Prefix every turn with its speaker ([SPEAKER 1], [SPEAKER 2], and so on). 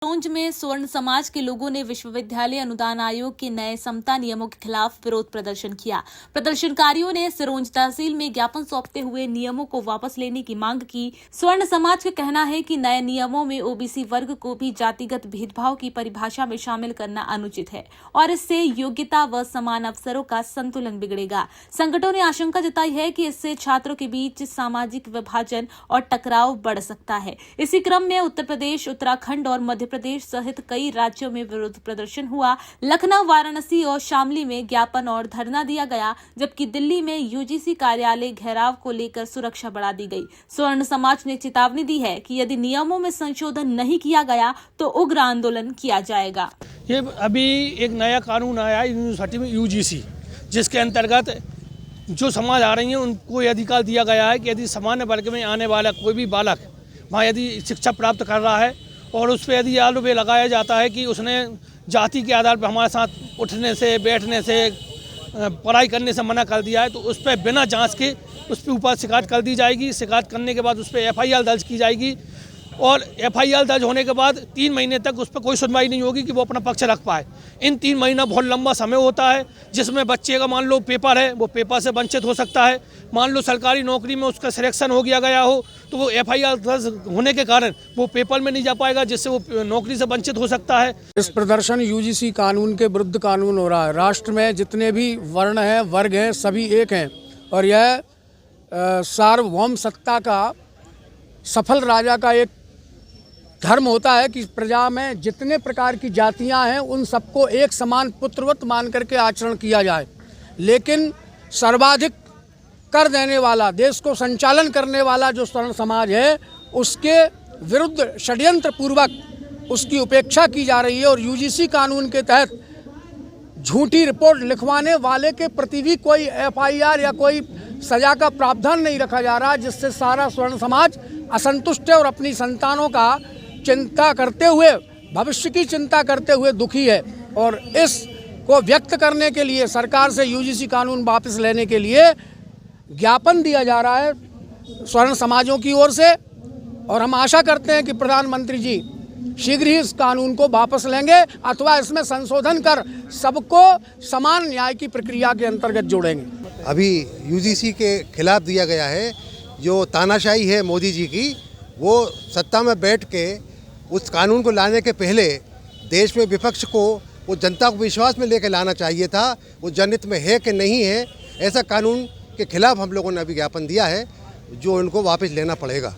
[SPEAKER 1] सिरोंज में स्वर्ण समाज के लोगों ने विश्वविद्यालय अनुदान आयोग के नए समता नियमों के खिलाफ विरोध प्रदर्शन किया। प्रदर्शनकारियों ने सिरोंज तहसील में ज्ञापन सौंपते हुए नियमों को वापस लेने की मांग की। स्वर्ण समाज का कहना है कि नए नियमों में ओबीसी वर्ग को भी जातिगत भेदभाव की परिभाषा में शामिल करना अनुचित है और इससे योग्यता व समान अवसरों का संतुलन बिगड़ेगा। संगठनों ने आशंका जताई है कि इससे छात्रों के बीच सामाजिक विभाजन और टकराव बढ़ सकता है। इसी क्रम में उत्तर प्रदेश, उत्तराखंड और मध्य प्रदेश सहित कई राज्यों में विरोध प्रदर्शन हुआ। लखनऊ, वाराणसी और शामली में ज्ञापन और धरना दिया गया, जबकि दिल्ली में यूजीसी कार्यालय घेराव को लेकर सुरक्षा बढ़ा दी गई। स्वर्ण समाज ने चेतावनी दी है कि यदि नियमों में संशोधन नहीं किया गया तो उग्र आंदोलन किया जाएगा।
[SPEAKER 2] ये अभी एक नया कानून आया यूनिवर्सिटी में यूजीसी, जिसके अंतर्गत जो समाज आ रही है उनको ये अधिकार दिया गया है कि यदि सामान्य वर्ग में आने वाला कोई भी बालक वहाँ यदि शिक्षा प्राप्त कर रहा है और उस पर यदि आरोप लगाया जाता है कि उसने जाति के आधार पर हमारे साथ उठने से, बैठने से, पढ़ाई करने से मना कर दिया है, तो उस पर बिना जांच के उस पर ऊपर शिकायत कर दी जाएगी। शिकायत करने के बाद उस पर एफआईआर दर्ज की जाएगी और एफआईआर दर्ज होने के बाद 3 महीने तक उस पर कोई सुनवाई नहीं होगी कि वो अपना पक्ष रख पाए। इन 3 महीना बहुत लंबा समय होता है, जिसमें बच्चे का मान लो पेपर है, वो पेपर से वंचित हो सकता है। मान लो सरकारी नौकरी में उसका सिलेक्शन हो गया हो, तो वो एफआईआर दर्ज होने के कारण वो पेपर में नहीं जा पाएगा, जिससे वो नौकरी से वंचित हो सकता है।
[SPEAKER 3] इस प्रदर्शन यूजीसी कानून के विरुद्ध कानून हो रहा है। राष्ट्र में जितने भी वर्ण हैं, वर्ग हैं, सभी एक हैं और यह सार्वभौम सत्ता का, सफल राजा का एक धर्म होता है कि प्रजा में जितने प्रकार की जातियां हैं उन सबको एक समान पुत्रवत मान करके आचरण किया जाए। लेकिन सर्वाधिक कर देने वाला, देश को संचालन करने वाला जो स्वर्ण समाज है, उसके विरुद्ध षड्यंत्र पूर्वक उसकी उपेक्षा की जा रही है और यूजीसी कानून के तहत झूठी रिपोर्ट लिखवाने वाले के प्रति भी कोई एफआईआर या कोई सजा का प्रावधान नहीं रखा जा रहा, जिससे सारा स्वर्ण समाज असंतुष्ट है और अपनी संतानों का चिंता करते हुए, भविष्य की चिंता करते हुए दुखी है। और इस को व्यक्त करने के लिए सरकार से यूजीसी कानून वापस लेने के लिए ज्ञापन दिया जा रहा है स्वर्ण समाजों की ओर से और हम आशा करते हैं कि प्रधानमंत्री जी शीघ्र ही इस कानून को वापस लेंगे अथवा इसमें संशोधन कर सबको समान न्याय की प्रक्रिया के अंतर्गत जोड़ेंगे।
[SPEAKER 4] अभी यूजीसी के खिलाफ दिया गया है, जो तानाशाही है मोदी जी की, वो सत्ता में बैठ के उस कानून को लाने के पहले देश में विपक्ष को, वो जनता को विश्वास में लेकर लाना चाहिए था। वो जनहित में है कि नहीं है, ऐसा कानून के खिलाफ हम लोगों ने अभी ज्ञापन दिया है, जो उनको वापस लेना पड़ेगा।